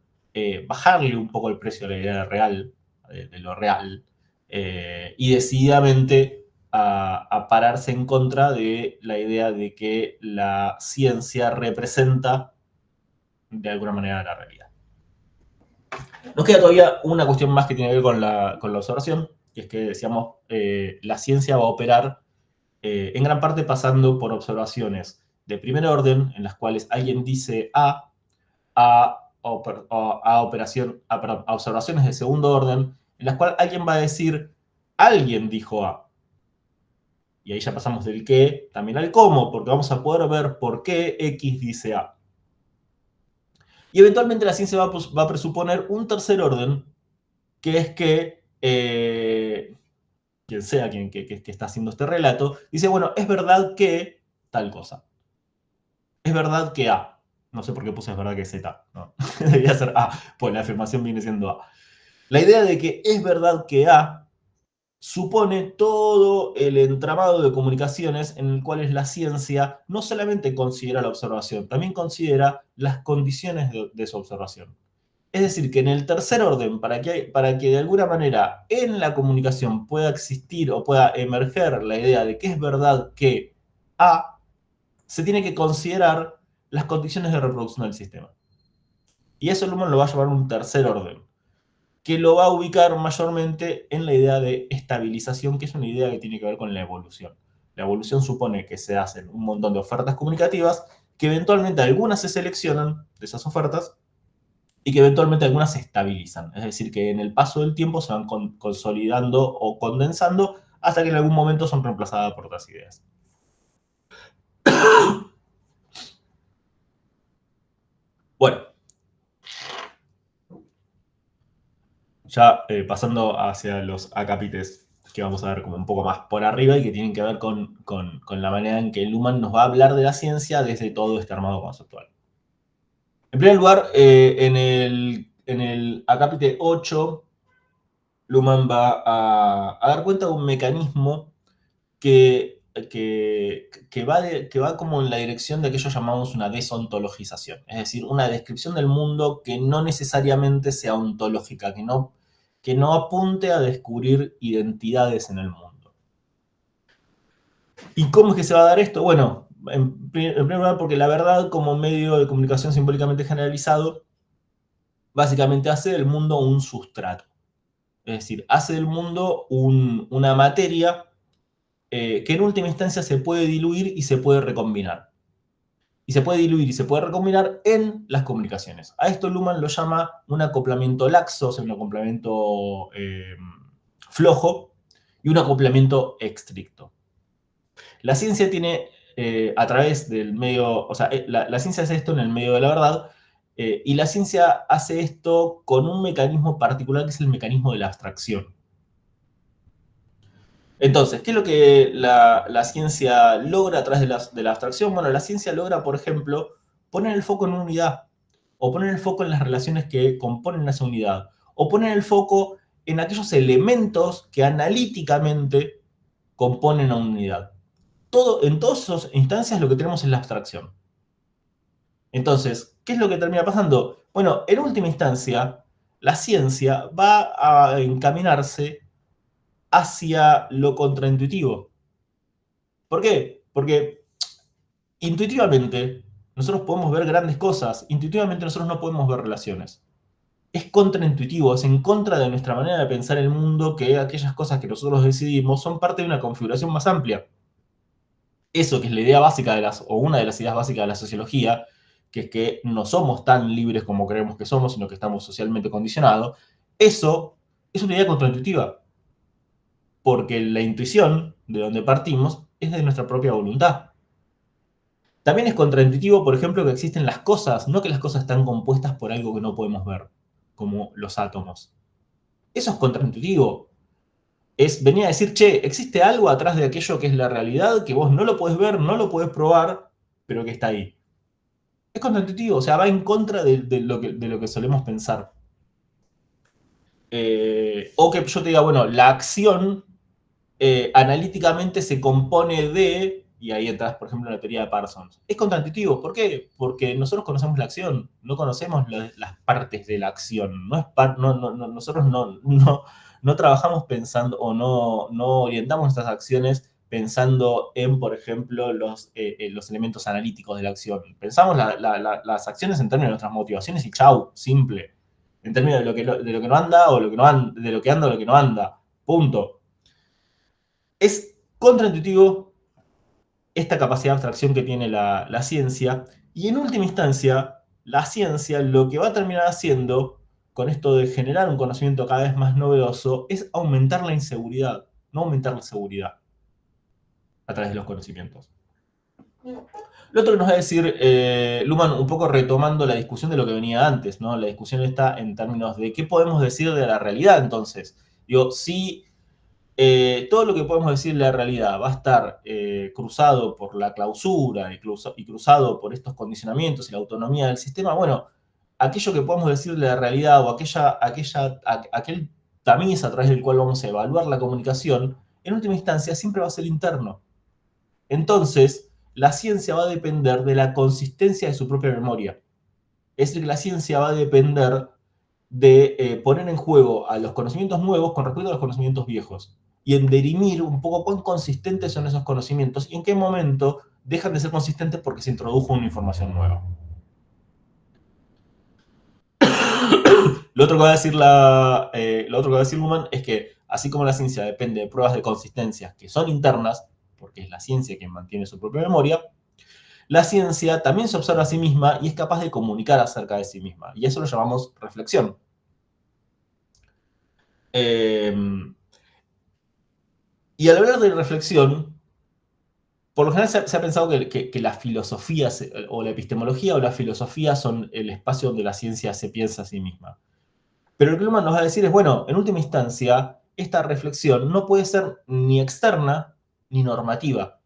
[SPEAKER 1] bajarle un poco el precio a la idea real, de lo real, y decididamente a pararse en contra de la idea de que la ciencia representa de alguna manera la realidad. Nos queda todavía una cuestión más que tiene que ver con la observación, que es que, decíamos, la ciencia va a operar en gran parte pasando por observaciones de primer orden, en las cuales alguien dice a observaciones de segundo orden, en las cuales alguien va a decir, alguien dijo A. Y ahí ya pasamos del qué también al cómo, porque vamos a poder ver por qué X dice A. Y eventualmente la ciencia va a presuponer un tercer orden, que es que quien sea que está haciendo este relato, dice, bueno, es verdad que tal cosa. Es verdad que A. No sé por qué puse es verdad que Z. ¿No? Debería ser A, pues la afirmación viene siendo A. La idea de que es verdad que A supone todo el entramado de comunicaciones en el cual la ciencia no solamente considera la observación, también considera las condiciones de esa observación. Es decir, que en el tercer orden, para que de alguna manera en la comunicación pueda existir o pueda emerger la idea de que es verdad que A, se tiene que considerar las condiciones de reproducción del sistema. Y eso Luhmann lo va a llamar un tercer orden, que lo va a ubicar mayormente en la idea de estabilización, que es una idea que tiene que ver con la evolución. La evolución supone que se hacen un montón de ofertas comunicativas, que eventualmente algunas se seleccionan de esas ofertas, y que eventualmente algunas se estabilizan. Es decir, que en el paso del tiempo se van consolidando o condensando hasta que en algún momento son reemplazadas por otras ideas. Bueno, ya pasando hacia los acápites que vamos a ver como un poco más por arriba y que tienen que ver con la manera en que Luhmann nos va a hablar de la ciencia desde todo este armado conceptual. En primer lugar, en el acápite 8, Luhmann va a dar cuenta de un mecanismo que va como en la dirección de aquello llamamos una desontologización, es decir, una descripción del mundo que no necesariamente sea ontológica, que no apunte a descubrir identidades en el mundo. ¿Y cómo es que se va a dar esto? Bueno, en primer lugar, porque la verdad, como medio de comunicación simbólicamente generalizado, básicamente hace del mundo un sustrato. Es decir, hace del mundo una materia que en última instancia se puede diluir y se puede recombinar. Y se puede diluir y se puede recombinar en las comunicaciones. A esto Luhmann lo llama un acoplamiento laxo, o sea, un acoplamiento flojo, y un acoplamiento estricto. La ciencia tiene, a través del medio, o sea, la ciencia hace esto en el medio de la verdad, y la ciencia hace esto con un mecanismo particular que es el mecanismo de la abstracción. Entonces, ¿qué es lo que la ciencia logra a través de la abstracción? Bueno, la ciencia logra, por ejemplo, poner el foco en una unidad, o poner el foco en las relaciones que componen esa unidad, o poner el foco en aquellos elementos que analíticamente componen a una unidad. En todas esas instancias lo que tenemos es la abstracción. Entonces, ¿qué es lo que termina pasando? Bueno, en última instancia, la ciencia va a encaminarse hacia lo contraintuitivo. ¿Por qué? Porque intuitivamente nosotros podemos ver grandes cosas, intuitivamente nosotros no podemos ver relaciones. Es contraintuitivo, es en contra de nuestra manera de pensar el mundo que aquellas cosas que nosotros decidimos son parte de una configuración más amplia. Eso que es la idea básica o una de las ideas básicas de la sociología, que es que no somos tan libres como creemos que somos, sino que estamos socialmente condicionados, eso es una idea contraintuitiva, porque la intuición de donde partimos es de nuestra propia voluntad. También es contraintuitivo, por ejemplo, que existen las cosas, no que las cosas están compuestas por algo que no podemos ver, como los átomos. Eso es contraintuitivo. Es venir a decir, che, existe algo atrás de aquello que es la realidad, que vos no lo podés ver, no lo podés probar, pero que está ahí. Es contraintuitivo, o sea, va en contra de lo que solemos pensar. O que yo te diga, bueno, la acción analíticamente se compone de, y ahí entras, por ejemplo, en la teoría de Parsons. Es contraintuitivo, ¿por qué? Porque nosotros conocemos la acción, no conocemos las partes de la acción. No es nosotros no trabajamos pensando o no orientamos nuestras acciones pensando en, por ejemplo, los elementos analíticos de la acción. Pensamos las acciones en términos de nuestras motivaciones y chau, simple. En términos de lo que no anda o de lo que anda o lo que no anda. Punto. Es contraintuitivo esta capacidad de abstracción que tiene la ciencia, y en última instancia, la ciencia lo que va a terminar haciendo con esto de generar un conocimiento cada vez más novedoso es aumentar la inseguridad, no aumentar la seguridad a través de los conocimientos. Lo otro que nos va a decir Luhmann, un poco retomando la discusión de lo que venía antes, ¿no? La discusión está en términos de qué podemos decir de la realidad entonces. Digo, si todo lo que podemos decir de la realidad va a estar cruzado por la clausura y cruzado por estos condicionamientos y la autonomía del sistema, bueno, aquello que podemos decir de la realidad o aquel tamiz a través del cual vamos a evaluar la comunicación, en última instancia siempre va a ser interno. Entonces, la ciencia va a depender de la consistencia de su propia memoria. Es decir, que la ciencia va a depender de poner en juego a los conocimientos nuevos con respecto a los conocimientos viejos y en dirimir un poco cuán consistentes son esos conocimientos y en qué momento dejan de ser consistentes porque se introdujo una información nueva. Lo otro que va a decir Luhmann es que así como la ciencia depende de pruebas de consistencia que son internas, porque es la ciencia quien mantiene su propia memoria, la ciencia también se observa a sí misma y es capaz de comunicar acerca de sí misma. Y eso lo llamamos reflexión. Y al hablar de reflexión, por lo general se ha pensado que la filosofía o la epistemología o la filosofía son el espacio donde la ciencia se piensa a sí misma. Pero lo que Luhmann nos va a decir es, bueno, en última instancia, esta reflexión no puede ser ni externa ni normativa.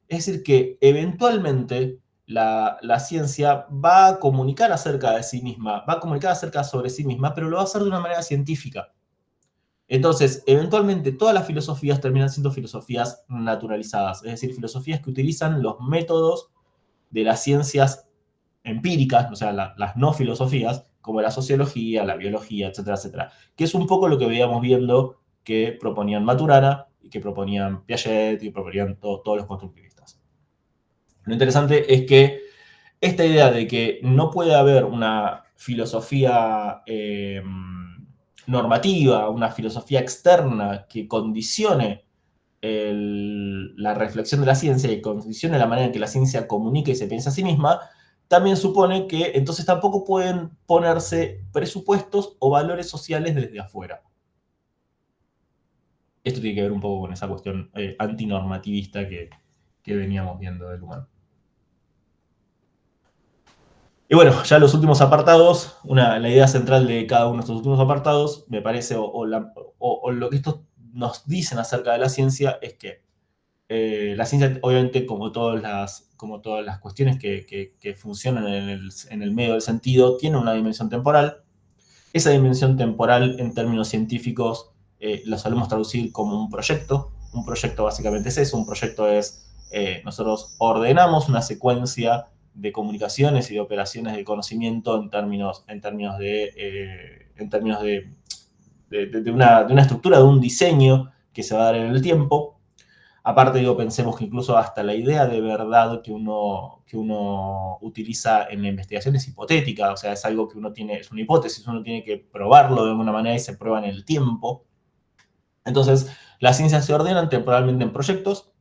[SPEAKER 1] Es decir, que eventualmente la ciencia va a comunicar acerca de sí misma, va a comunicar acerca sobre sí misma, pero lo va a hacer de una manera científica. Entonces, eventualmente todas las filosofías terminan siendo filosofías naturalizadas, es decir, filosofías que utilizan los métodos de las ciencias empíricas, o sea, las no filosofías, como la sociología, la biología, etcétera, etcétera, que es un poco lo que veíamos viendo que proponían Maturana, y que proponían Piaget, y que proponían todos los constructivistas. Lo interesante es que esta idea de que no puede haber una filosofía normativa, una filosofía externa que condicione la reflexión de la ciencia y condicione la manera en que la ciencia comunica y se piensa a sí misma, también supone que entonces tampoco pueden ponerse presupuestos o valores sociales desde afuera. Esto tiene que ver un poco con esa cuestión antinormativista que veníamos viendo del humano. Y bueno, ya los últimos apartados, la idea central de cada uno de estos últimos apartados, me parece, o lo que estos nos dicen acerca de la ciencia, es que la ciencia, obviamente, como todas las cuestiones que funcionan en el medio del sentido, tiene una dimensión temporal. Esa dimensión temporal, en términos científicos, lo solemos traducir como un proyecto. Un proyecto básicamente es eso. Un proyecto es, nosotros ordenamos una secuencia de comunicaciones y de operaciones de conocimiento en términos de una estructura, de un diseño que se va a dar en el tiempo. Aparte, digo, pensemos que incluso hasta la idea de verdad que uno utiliza en la investigación es hipotética, o sea, es algo que uno tiene, es una hipótesis, uno tiene que probarlo de alguna manera y se prueba en el tiempo. Entonces, las ciencias se ordenan temporalmente en proyectos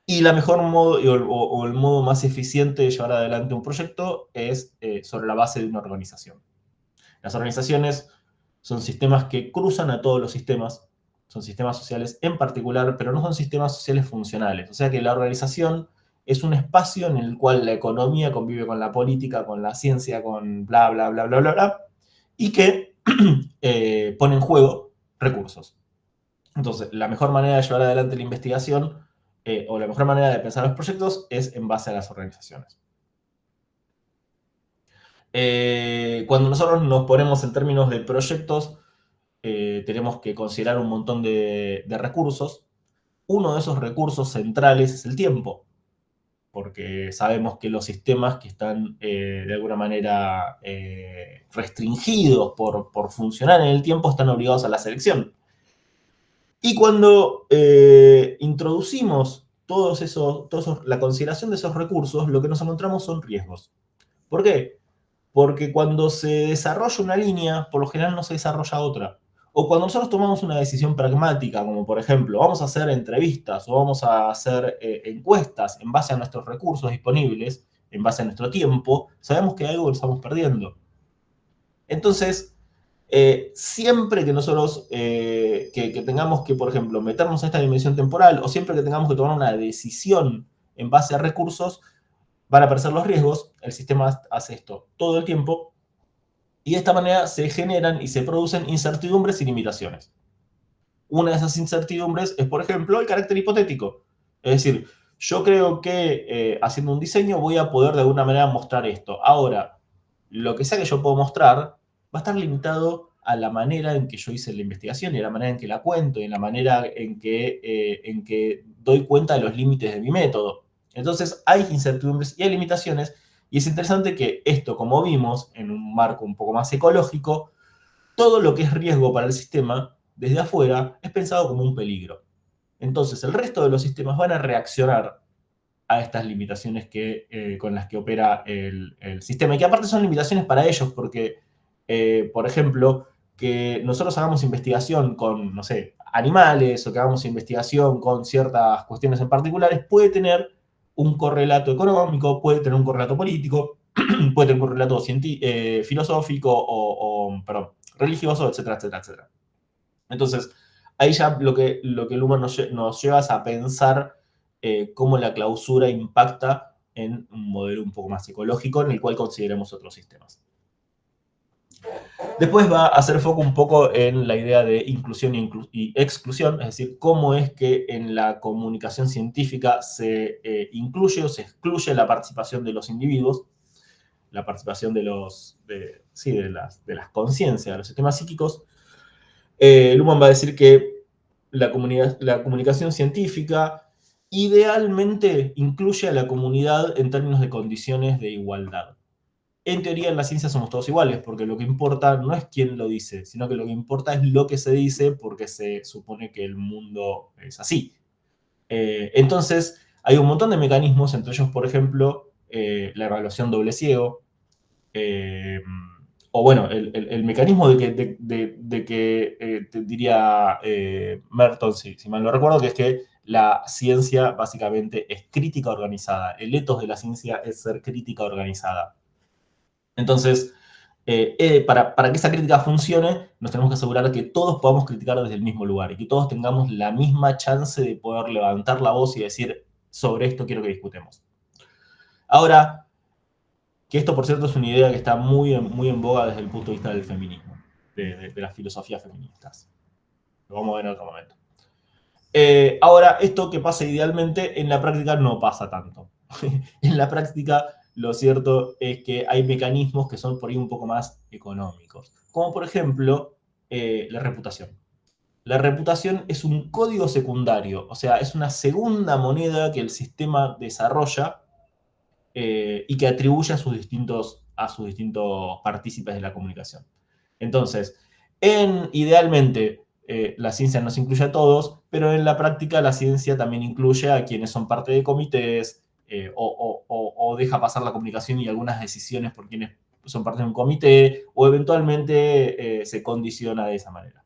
[SPEAKER 1] y la mejor modo o el modo más eficiente de llevar adelante un proyecto es sobre la base de una organización. Las organizaciones son sistemas que cruzan a todos los sistemas, son sistemas sociales en particular, pero no son sistemas sociales funcionales. O sea que la organización es un espacio en el cual la economía convive con la política, con la ciencia, con bla, bla, bla, bla, bla, bla, y que pone en juego recursos. Entonces, la mejor manera de llevar adelante la investigación o la mejor manera de pensar los proyectos es en base a las organizaciones. Cuando nosotros nos ponemos en términos de proyectos, tenemos que considerar un montón de recursos. Uno de esos recursos centrales es el tiempo, porque sabemos que los sistemas que están de alguna manera restringidos por funcionar en el tiempo están obligados a la selección. Y cuando introducimos la consideración de esos recursos, lo que nos encontramos son riesgos. ¿Por qué? Porque cuando se desarrolla una línea, por lo general no se desarrolla otra. O cuando nosotros tomamos una decisión pragmática, como por ejemplo, vamos a hacer entrevistas o vamos a hacer encuestas en base a nuestros recursos disponibles, en base a nuestro tiempo, sabemos que hay algo que estamos perdiendo. Entonces, siempre que nosotros que tengamos que, por ejemplo, meternos en esta dimensión temporal o siempre que tengamos que tomar una decisión en base a recursos, van a aparecer los riesgos. El sistema hace esto todo el tiempo y de esta manera se generan y se producen incertidumbres y limitaciones. Una de esas incertidumbres es, por ejemplo, el carácter hipotético. Es decir, yo creo que haciendo un diseño voy a poder de alguna manera mostrar esto. Ahora, lo que sea que yo puedo mostrar va a estar limitado a la manera en que yo hice la investigación y a la manera en que la cuento y en la manera en que doy cuenta de los límites de mi método. Entonces, hay incertidumbres y hay limitaciones y es interesante que esto, como vimos, en un marco un poco más ecológico, todo lo que es riesgo para el sistema, desde afuera, es pensado como un peligro. Entonces, el resto de los sistemas van a reaccionar a estas limitaciones con las que opera el sistema. Y que aparte son limitaciones para ellos, porque, por ejemplo, que nosotros hagamos investigación con, no sé, animales o que hagamos investigación con ciertas cuestiones en particulares, puede tener un correlato económico, puede tener un correlato político, puede tener un correlato filosófico perdón, religioso, etcétera, etcétera, etcétera. Entonces, ahí ya lo que Luhmann nos lleva es a pensar cómo la clausura impacta en un modelo un poco más ecológico en el cual consideremos otros sistemas. Después va a hacer foco un poco en la idea de inclusión y exclusión, es decir, cómo es que en la comunicación científica se incluye o se excluye la participación de los individuos, la participación de las conciencias, de los sistemas psíquicos. Luhmann va a decir que la comunicación científica idealmente incluye a la comunidad en términos de condiciones de igualdad. En teoría, en la ciencia somos todos iguales, porque lo que importa no es quién lo dice, sino que lo que importa es lo que se dice, porque se supone que el mundo es así. Entonces, hay un montón de mecanismos, entre ellos, por ejemplo, la evaluación doble ciego, o bueno, el mecanismo de que te diría Merton, si mal no recuerdo, que es que la ciencia básicamente es crítica organizada. El ethos de la ciencia es ser crítica organizada. Entonces, para que esa crítica funcione, nos tenemos que asegurar que todos podamos criticar desde el mismo lugar y que todos tengamos la misma chance de poder levantar la voz y decir, sobre esto quiero que discutamos. Ahora, que esto, por cierto, es una idea que está muy en boga desde el punto de vista del feminismo, de las filosofías feministas. Lo vamos a ver en otro momento. Ahora, esto que pasa idealmente, en la práctica no pasa tanto. En la práctica, lo cierto es que hay mecanismos que son por ahí un poco más económicos. Como por ejemplo, la reputación. La reputación es un código secundario, o sea, es una segunda moneda que el sistema desarrolla y que atribuye a sus distintos partícipes de la comunicación. Entonces, idealmente, la ciencia nos incluye a todos, pero en la práctica la ciencia también incluye a quienes son parte de comités o deja pasar la comunicación y algunas decisiones por quienes son parte de un comité o eventualmente se condiciona de esa manera.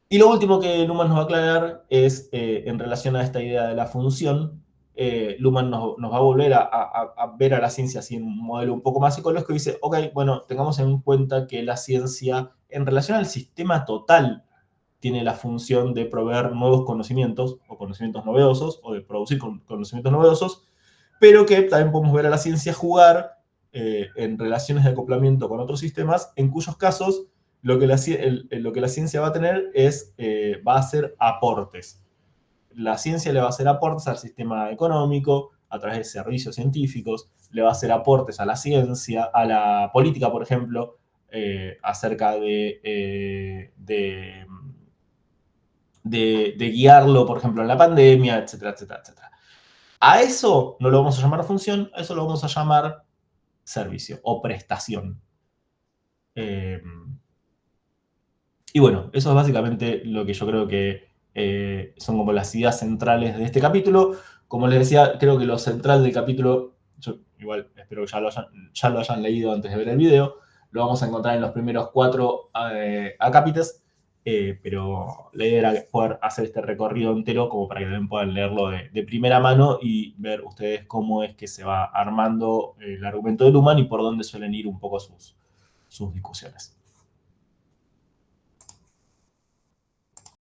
[SPEAKER 1] Y lo último que Luhmann nos va a aclarar es en relación a esta idea de la función. Luhmann nos va a volver a ver a la ciencia así en un modelo un poco más psicológico y dice, ok, bueno, tengamos en cuenta que la ciencia en relación al sistema total tiene la función de proveer nuevos conocimientos o conocimientos novedosos o de producir conocimientos novedosos, pero que también podemos ver a la ciencia jugar en relaciones de acoplamiento con otros sistemas, en cuyos casos lo que la ciencia va a tener va a hacer aportes. La ciencia le va a hacer aportes al sistema económico a través de servicios científicos, le va a hacer aportes a la ciencia, a la política, por ejemplo, acerca de guiarlo, por ejemplo, en la pandemia, etcétera, etcétera, etcétera. A eso no lo vamos a llamar función, a eso lo vamos a llamar servicio o prestación. Y bueno, eso es básicamente lo que yo creo que son como las ideas centrales de este capítulo. Como les decía, creo que lo central del capítulo, yo igual espero que ya lo hayan leído antes de ver el video, lo vamos a encontrar en los primeros 4 acápites, pero la idea era poder hacer este recorrido entero como para que también puedan leerlo de primera mano y ver ustedes cómo es que se va armando el argumento de Luhmann y por dónde suelen ir un poco sus discusiones.